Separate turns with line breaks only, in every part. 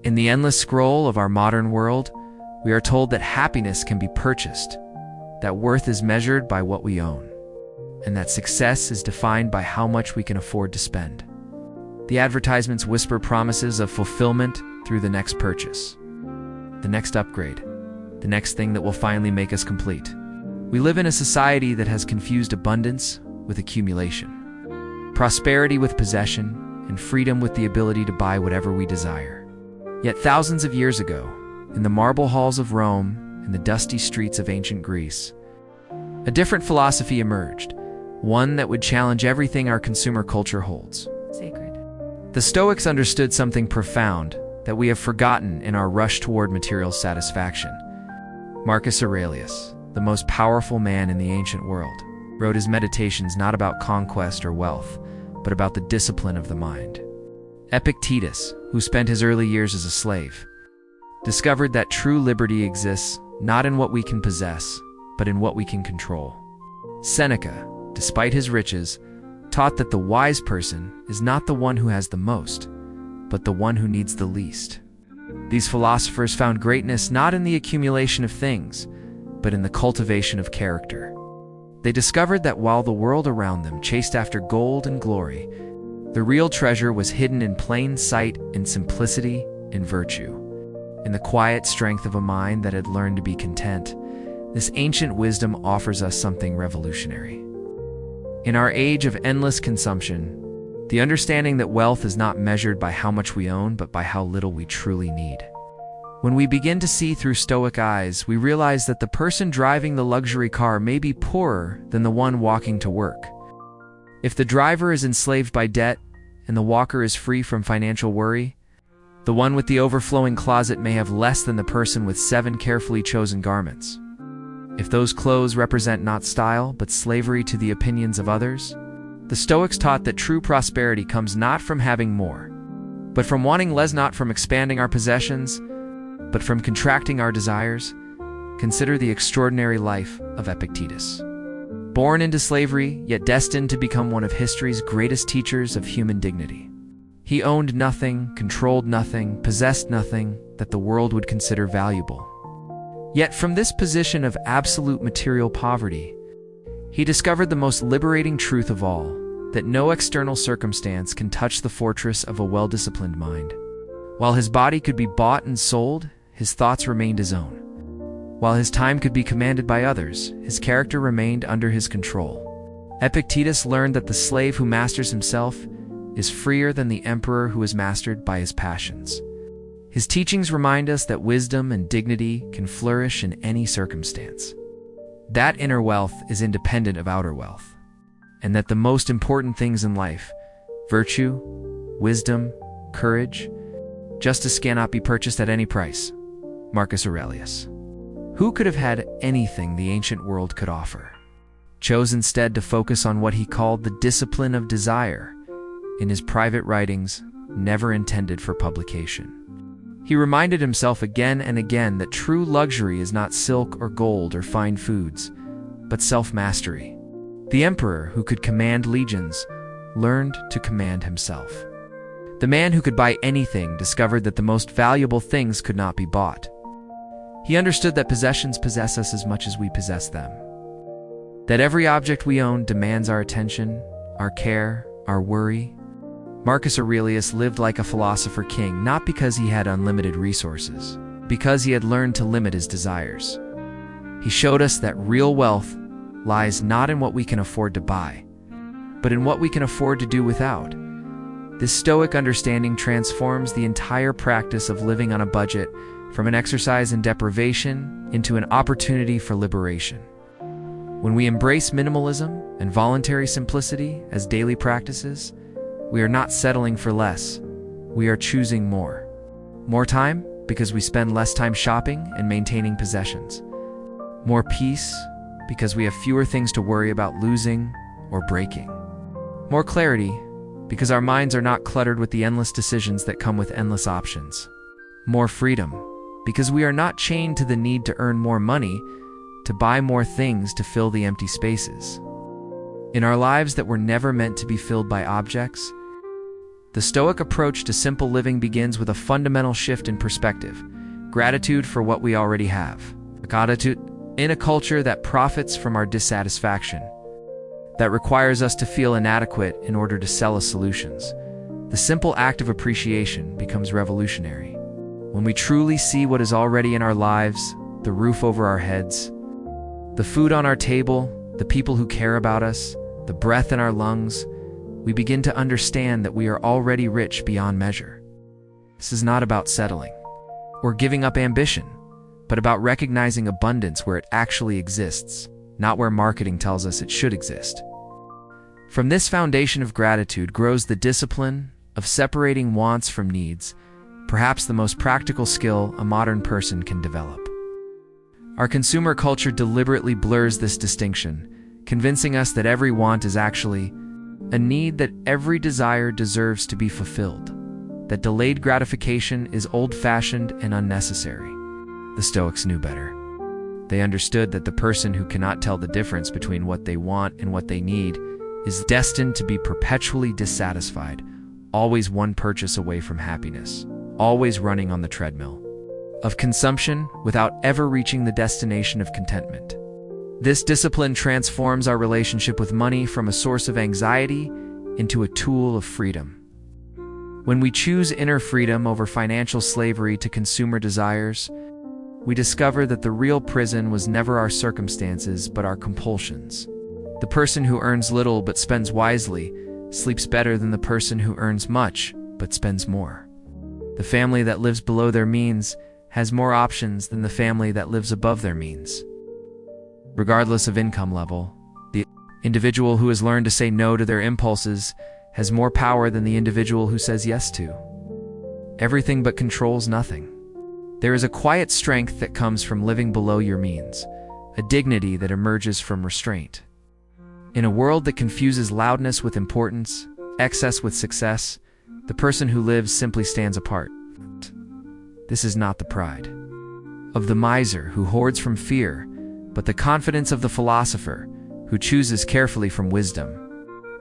In the endless scroll of our modern world, we are told that happiness can be purchased, that worth is measured by what we own, and that success is defined by how much we can afford to spend. The advertisements whisper promises of fulfillment through the next purchase, the next upgrade, the next thing that will finally make us complete. We live in a society that has confused abundance with accumulation, prosperity with possession, and freedom with the ability to buy whatever we desire. Yet thousands of years ago, in the marble halls of Rome and the dusty streets of ancient Greece, a different philosophy emerged, one that would challenge everything our consumer culture holds sacred. The Stoics understood something profound that we have forgotten in our rush toward material satisfaction. Marcus Aurelius, the most powerful man in the ancient world, wrote his meditations not about conquest or wealth, but about the discipline of the mind. Epictetus, who spent his early years as a slave, discovered that true liberty exists not in what we can possess, but in what we can control. Seneca, despite his riches, taught that the wise person is not the one who has the most, but the one who needs the least. These philosophers found greatness not in the accumulation of things, but in the cultivation of character. They discovered that while the world around them chased after gold and glory, the real treasure was hidden in plain sight, in simplicity, in virtue. In the quiet strength of a mind that had learned to be content, this ancient wisdom offers us something revolutionary. In our age of endless consumption, the understanding that wealth is not measured by how much we own, but by how little we truly need. When we begin to see through Stoic eyes, we realize that the person driving the luxury car may be poorer than the one walking to work. If the driver is enslaved by debt and the walker is free from financial worry, the one with the overflowing closet may have less than the person with 7 carefully chosen garments. If those clothes represent not style, but slavery to the opinions of others, the Stoics taught that true prosperity comes not from having more, but from wanting less, not from expanding our possessions, but from contracting our desires. Consider the extraordinary life of Epictetus. Born into slavery, yet destined to become one of history's greatest teachers of human dignity. He owned nothing, controlled nothing, possessed nothing that the world would consider valuable. Yet from this position of absolute material poverty, he discovered the most liberating truth of all, that no external circumstance can touch the fortress of a well-disciplined mind. While his body could be bought and sold, his thoughts remained his own. While his time could be commanded by others, his character remained under his control. Epictetus learned that the slave who masters himself is freer than the emperor who is mastered by his passions. His teachings remind us that wisdom and dignity can flourish in any circumstance. That inner wealth is independent of outer wealth, and that the most important things in life, virtue, wisdom, courage, justice cannot be purchased at any price. Marcus Aurelius, who could have had anything the ancient world could offer, chose instead to focus on what he called the discipline of desire in his private writings, never intended for publication. He reminded himself again and again that true luxury is not silk or gold or fine foods, but self-mastery. The emperor who could command legions learned to command himself. The man who could buy anything discovered that the most valuable things could not be bought. He understood that possessions possess us as much as we possess them. That every object we own demands our attention, our care, our worry. Marcus Aurelius lived like a philosopher king, not because he had unlimited resources, because he had learned to limit his desires. He showed us that real wealth lies not in what we can afford to buy, but in what we can afford to do without. This Stoic understanding transforms the entire practice of living on a budget from an exercise in deprivation into an opportunity for liberation. When we embrace minimalism and voluntary simplicity as daily practices, we are not settling for less, we are choosing more. More time, because we spend less time shopping and maintaining possessions. More peace, because we have fewer things to worry about losing or breaking. More clarity, because our minds are not cluttered with the endless decisions that come with endless options. More freedom, because we are not chained to the need to earn more money, to buy more things to fill the empty spaces. In our lives that were never meant to be filled by objects, The Stoic approach to simple living begins with a fundamental shift in perspective: gratitude for what we already have. Gratitude in a culture that profits from our dissatisfaction, that requires us to feel inadequate in order to sell us solutions. The simple act of appreciation becomes revolutionary. When we truly see what is already in our lives, the roof over our heads, the food on our table, the people who care about us, the breath in our lungs, we begin to understand that we are already rich beyond measure. This is not about settling or giving up ambition, but about recognizing abundance where it actually exists, not where marketing tells us it should exist. From this foundation of gratitude grows the discipline of separating wants from needs, perhaps the most practical skill a modern person can develop. Our consumer culture deliberately blurs this distinction, convincing us that every want is actually a need, that every desire deserves to be fulfilled, that delayed gratification is old-fashioned and unnecessary. The Stoics knew better. They understood that the person who cannot tell the difference between what they want and what they need is destined to be perpetually dissatisfied, always one purchase away from happiness, always running on the treadmill of consumption without ever reaching the destination of contentment. This discipline transforms our relationship with money from a source of anxiety into a tool of freedom. When we choose inner freedom over financial slavery to consumer desires, we discover that the real prison was never our circumstances but our compulsions. The person who earns little but spends wisely sleeps better than the person who earns much but spends more. The family that lives below their means has more options than the family that lives above their means. Regardless of income level, the individual who has learned to say no to their impulses has more power than the individual who says yes to everything but controls nothing. There is a quiet strength that comes from living below your means, a dignity that emerges from restraint. In a world that confuses loudness with importance, excess with success, the person who lives simply stands apart. This is not the pride of the miser who hoards from fear, but the confidence of the philosopher who chooses carefully from wisdom.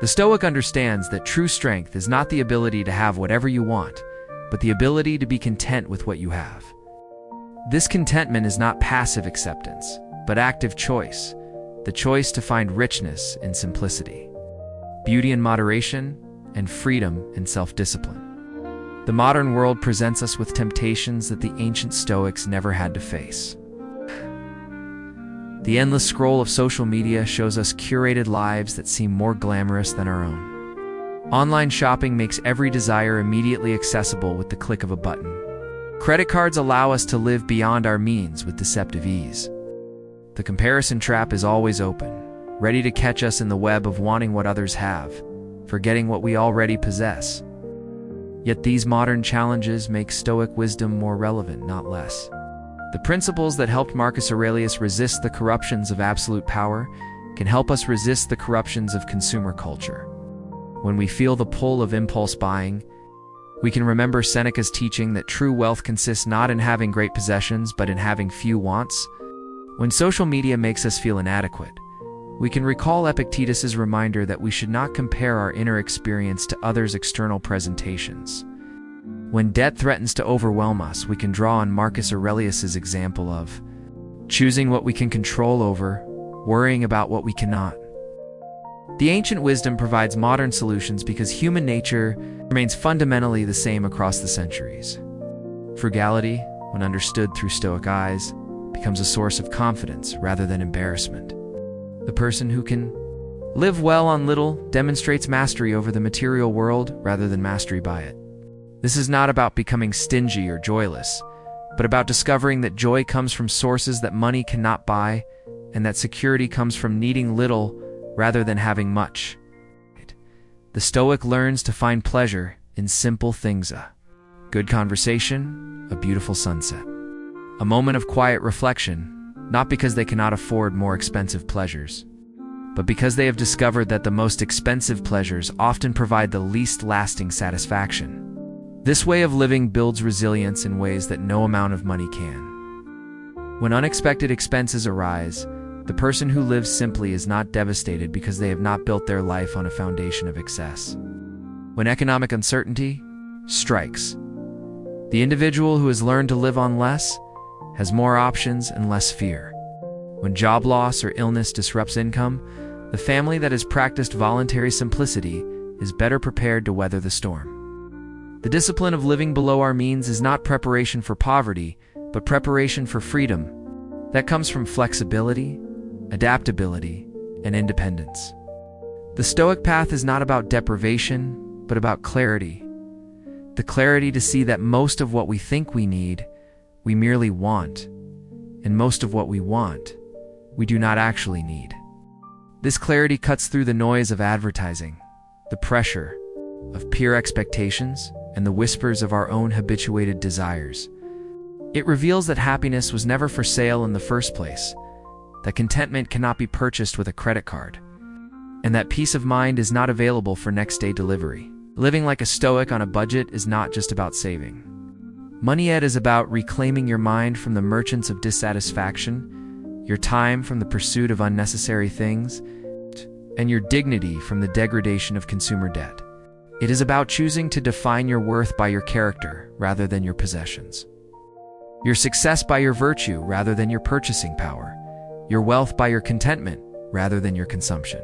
The Stoic understands that true strength is not the ability to have whatever you want, but the ability to be content with what you have. This contentment is not passive acceptance, but active choice, the choice to find richness in simplicity, beauty in moderation, and freedom in self-discipline. The modern world presents us with temptations that the ancient Stoics never had to face. The endless scroll of social media shows us curated lives that seem more glamorous than our own. Online shopping makes every desire immediately accessible with the click of a button. Credit cards allow us to live beyond our means with deceptive ease. The comparison trap is always open, ready to catch us in the web of wanting what others have, forgetting what we already possess. Yet these modern challenges make Stoic wisdom more relevant, not less. The principles that helped Marcus Aurelius resist the corruptions of absolute power can help us resist the corruptions of consumer culture. When we feel the pull of impulse buying, we can remember Seneca's teaching that true wealth consists not in having great possessions but in having few wants. When social media makes us feel inadequate, we can recall Epictetus's reminder that we should not compare our inner experience to others' external presentations. When debt threatens to overwhelm us, we can draw on Marcus Aurelius's example of choosing what we can control over, worrying about what we cannot. The ancient wisdom provides modern solutions because human nature remains fundamentally the same across the centuries. Frugality, when understood through Stoic eyes, becomes a source of confidence rather than embarrassment. The person who can live well on little demonstrates mastery over the material world rather than mastery by it. This is not about becoming stingy or joyless, but about discovering that joy comes from sources that money cannot buy, and that security comes from needing little rather than having much. The Stoic learns to find pleasure in simple things: a good conversation, a beautiful sunset, a moment of quiet reflection, not because they cannot afford more expensive pleasures, but because they have discovered that the most expensive pleasures often provide the least lasting satisfaction. This way of living builds resilience in ways that no amount of money can. When unexpected expenses arise, the person who lives simply is not devastated because they have not built their life on a foundation of excess. When economic uncertainty strikes, the individual who has learned to live on less has more options and less fear. When job loss or illness disrupts income, the family that has practiced voluntary simplicity is better prepared to weather the storm. The discipline of living below our means is not preparation for poverty, but preparation for freedom that comes from flexibility, adaptability, and independence. The Stoic path is not about deprivation, but about clarity. The clarity to see that most of what we think we need, we merely want, and most of what we want, we do not actually need. This clarity cuts through the noise of advertising, the pressure of peer expectations, and the whispers of our own habituated desires. It reveals that happiness was never for sale in the first place, that contentment cannot be purchased with a credit card, and that peace of mind is not available for next-day delivery. Living like a Stoic on a budget is not just about saving. Money Ed is about reclaiming your mind from the merchants of dissatisfaction, your time from the pursuit of unnecessary things, and your dignity from the degradation of consumer debt. It is about choosing to define your worth by your character rather than your possessions, your success by your virtue rather than your purchasing power, your wealth by your contentment rather than your consumption.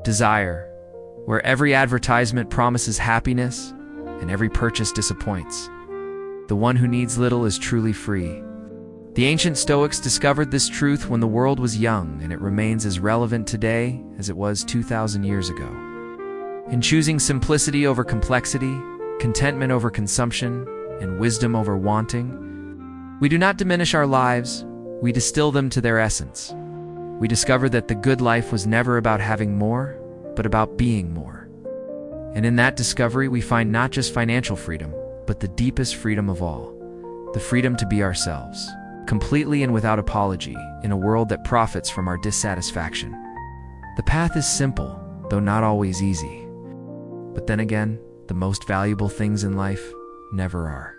Desire, where every advertisement promises happiness and every purchase disappoints. The one who needs little is truly free. The ancient Stoics discovered this truth when the world was young, and it remains as relevant today as it was 2,000 years ago. In choosing simplicity over complexity, contentment over consumption, and wisdom over wanting, we do not diminish our lives, we distill them to their essence. We discover that the good life was never about having more, but about being more. And in that discovery, we find not just financial freedom, but the deepest freedom of all, the freedom to be ourselves, completely and without apology, in a world that profits from our dissatisfaction. The path is simple, though not always easy. But then again, the most valuable things in life never are.